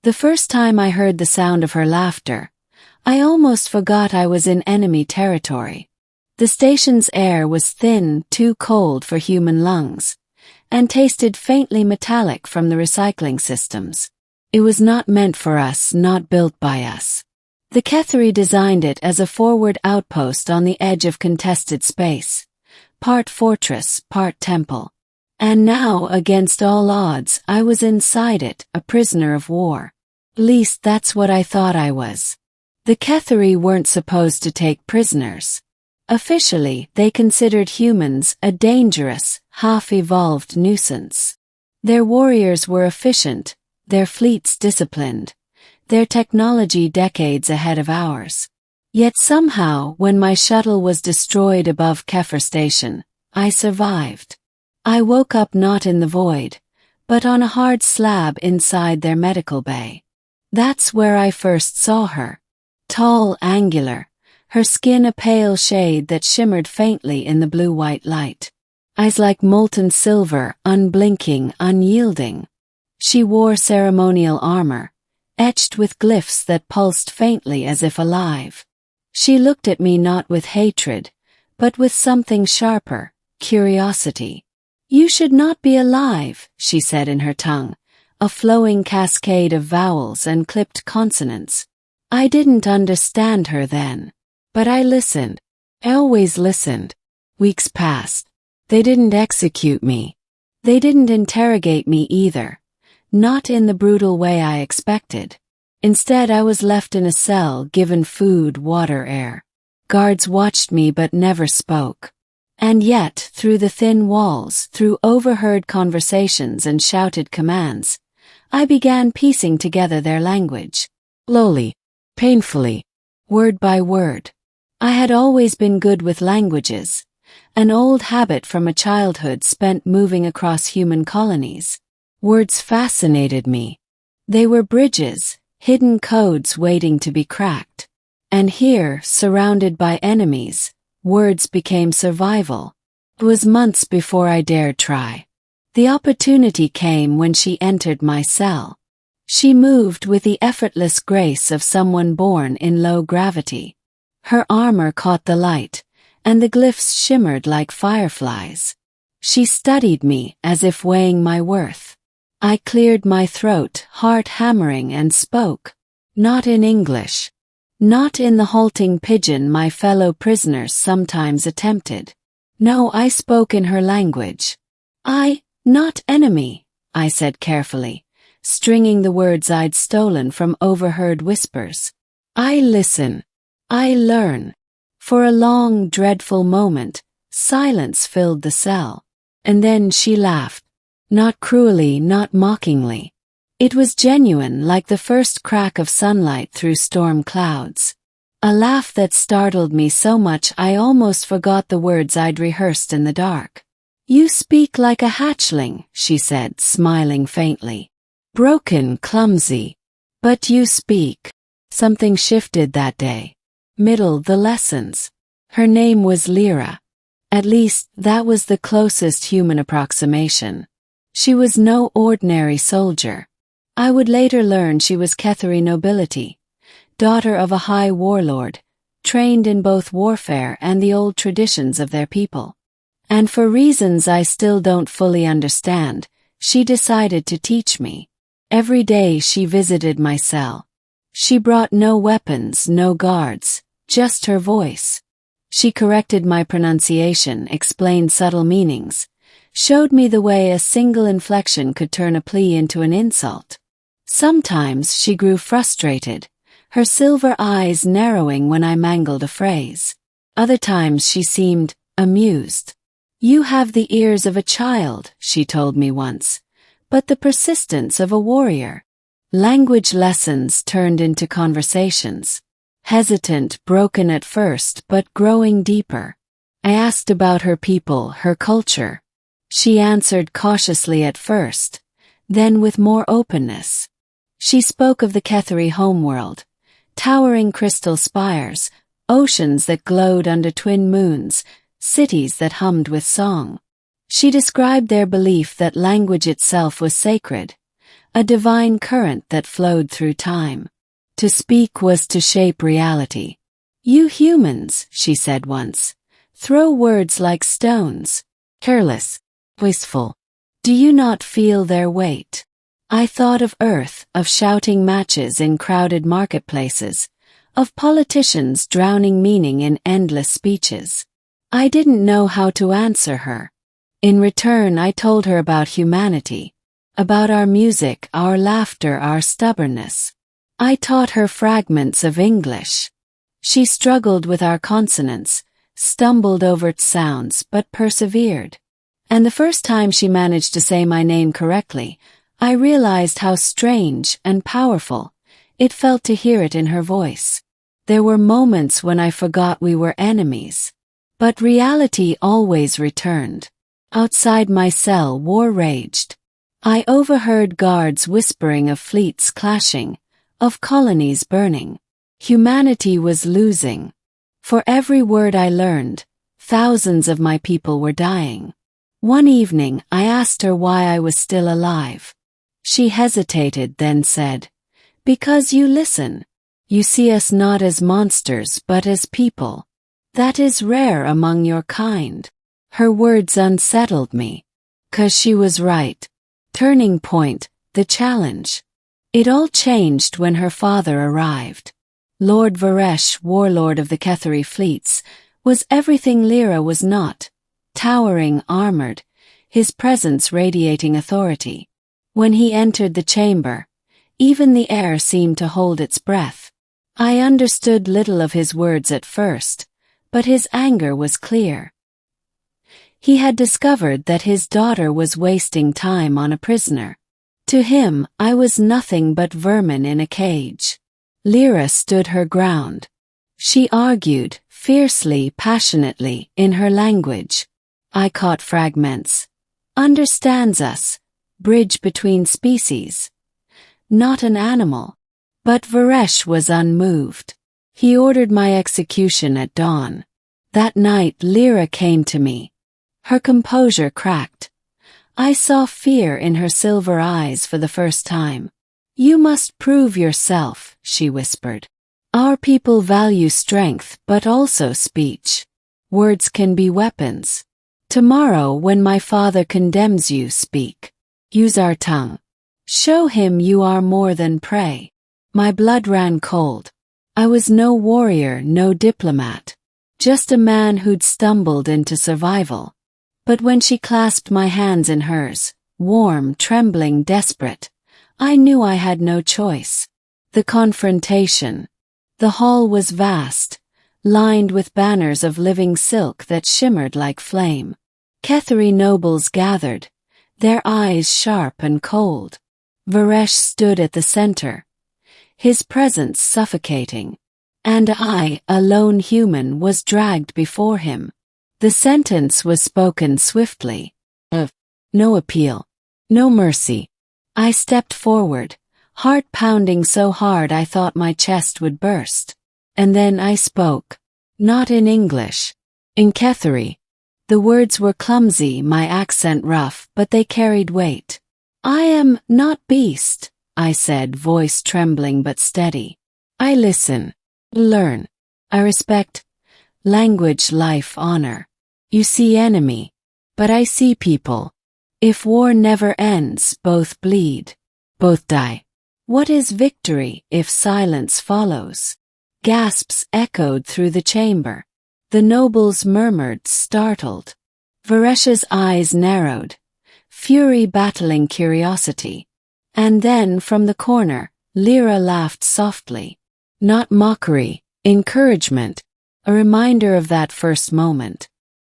The first time I heard the sound of her laughter, I almost forgot I was in enemy territory. The station's air was thin, too cold for human lungs, and tasted faintly metallic from the recycling systems. It was not meant for us, not built by us. The Ketheri designed it as a forward outpost on the edge of contested space, part fortress, part temple. And now, against all odds, I was inside it, a prisoner of war. At least that's what I thought I was. The Ketheri weren't supposed to take prisoners. Officially, they considered humans a dangerous, half-evolved nuisance. Their warriors were efficient, their fleets disciplined, their technology decades ahead of ours. Yet somehow, when my shuttle was destroyed above Kefir Station, I survived. I woke up not in the void, but on a hard slab inside their medical bay. That's where I first saw her. Tall, angular, her skin a pale shade that shimmered faintly in the blue-white light. Eyes like molten silver, unblinking, unyielding. She wore ceremonial armor, etched with glyphs that pulsed faintly as if alive. She looked at me not with hatred, but with something sharper, curiosity. "You should not be alive," she said in her tongue, a flowing cascade of vowels and clipped consonants. I didn't understand her then, but I listened. I always listened. Weeks passed. They didn't execute me. They didn't interrogate me either, not in the brutal way I expected. Instead, I was left in a cell, given food, water, air. Guards watched me but never spoke. And yet, through the thin walls, through overheard conversations and shouted commands, I began piecing together their language. Slowly, painfully, word by word. I had always been good with languages, an old habit from a childhood spent moving across human colonies. Words fascinated me. They were bridges, hidden codes waiting to be cracked. And here, surrounded by enemies, words became survival. It was months before I dared try. The opportunity came when she entered my cell. She moved with the effortless grace of someone born in low gravity. Her armor caught the light, and the glyphs shimmered like fireflies. She studied me as if weighing my worth. I cleared my throat, heart hammering, and spoke. Not in English. Not in the halting pidgin my fellow prisoners sometimes attempted. No, I spoke in her language. Not enemy, I said carefully, stringing the words I'd stolen from overheard whispers. I listen. I learn. For a long, dreadful moment, silence filled the cell. And then she laughed. Not cruelly, not mockingly. It was genuine, like the first crack of sunlight through storm clouds. A laugh that startled me so much I almost forgot the words I'd rehearsed in the dark. "You speak like a hatchling," she said, smiling faintly. "Broken, clumsy. But you speak." Something shifted that day. The lessons. Her name was Lyra. At least, that was the closest human approximation. She was no ordinary soldier. I would later learn she was Ketheri nobility, daughter of a high warlord, trained in both warfare and the old traditions of their people. And for reasons I still don't fully understand, she decided to teach me. Every day she visited my cell. She brought no weapons, no guards, just her voice. She corrected my pronunciation, explained subtle meanings, showed me the way a single inflection could turn a plea into an insult. Sometimes she grew frustrated, her silver eyes narrowing when I mangled a phrase. Other times she seemed amused. "You have the ears of a child," she told me once, "but the persistence of a warrior." Language lessons turned into conversations. Hesitant, broken at first, but growing deeper. I asked about her people, her culture. She answered cautiously at first, then with more openness. She spoke of the Ketheri homeworld, towering crystal spires, oceans that glowed under twin moons, cities that hummed with song. She described their belief that language itself was sacred, a divine current that flowed through time. To speak was to shape reality. "You humans," she said once, "throw words like stones, careless, wasteful. Do you not feel their weight?" I thought of Earth, of shouting matches in crowded marketplaces, of politicians drowning meaning in endless speeches. I didn't know how to answer her. In return, I told her about humanity, about our music, our laughter, our stubbornness. I taught her fragments of English. She struggled with our consonants, stumbled over sounds, but persevered. And the first time she managed to say my name correctly, I realized how strange and powerful it felt to hear it in her voice. There were moments when I forgot we were enemies. But reality always returned. Outside my cell, war raged. I overheard guards whispering of fleets clashing, of colonies burning. Humanity was losing. For every word I learned, thousands of my people were dying. One evening, I asked her why I was still alive. She hesitated, then said, "Because you listen. You see us not as monsters but as people. That is rare among your kind." Her words unsettled me. 'Cause she was right. Turning point, the challenge. It all changed when her father arrived. Lord Varesh, warlord of the Kethari fleets, was everything Lyra was not. Towering, armored, his presence radiating authority. When he entered the chamber, even the air seemed to hold its breath. I understood little of his words at first, but his anger was clear. He had discovered that his daughter was wasting time on a prisoner. To him, I was nothing but vermin in a cage. Lyra stood her ground. She argued, fiercely, passionately, in her language. I caught fragments. Understands us. Bridge between species. Not an animal. But Varesh was unmoved. He ordered my execution at dawn. That night Lyra came to me. Her composure cracked. I saw fear in her silver eyes for the first time. "You must prove yourself," she whispered. "Our people value strength but also speech. Words can be weapons. Tomorrow when my father condemns you, speak. Use our tongue. Show him you are more than prey." My blood ran cold. I was no warrior, no diplomat. Just a man who'd stumbled into survival. But when she clasped my hands in hers, warm, trembling, desperate, I knew I had no choice. The confrontation. The hall was vast, lined with banners of living silk that shimmered like flame. Kethari nobles gathered, their eyes sharp and cold. Varesh stood at the center, his presence suffocating. And I, a lone human, was dragged before him. The sentence was spoken swiftly. No appeal. No mercy. I stepped forward, heart pounding so hard I thought my chest would burst. And then I spoke. Not in English. In Kethari. The words were clumsy, my accent rough, but they carried weight. "I am not beast," I said, voice trembling but steady. "I listen. Learn. I respect. Language, life, honor. You see enemy. But I see people. If war never ends, both bleed. Both die. What is victory if silence follows?" Gasps echoed through the chamber. The nobles murmured, startled. Varesh's eyes narrowed, fury battling curiosity. And then, from the corner, Lyra laughed softly. Not mockery, encouragement, a reminder of that first moment.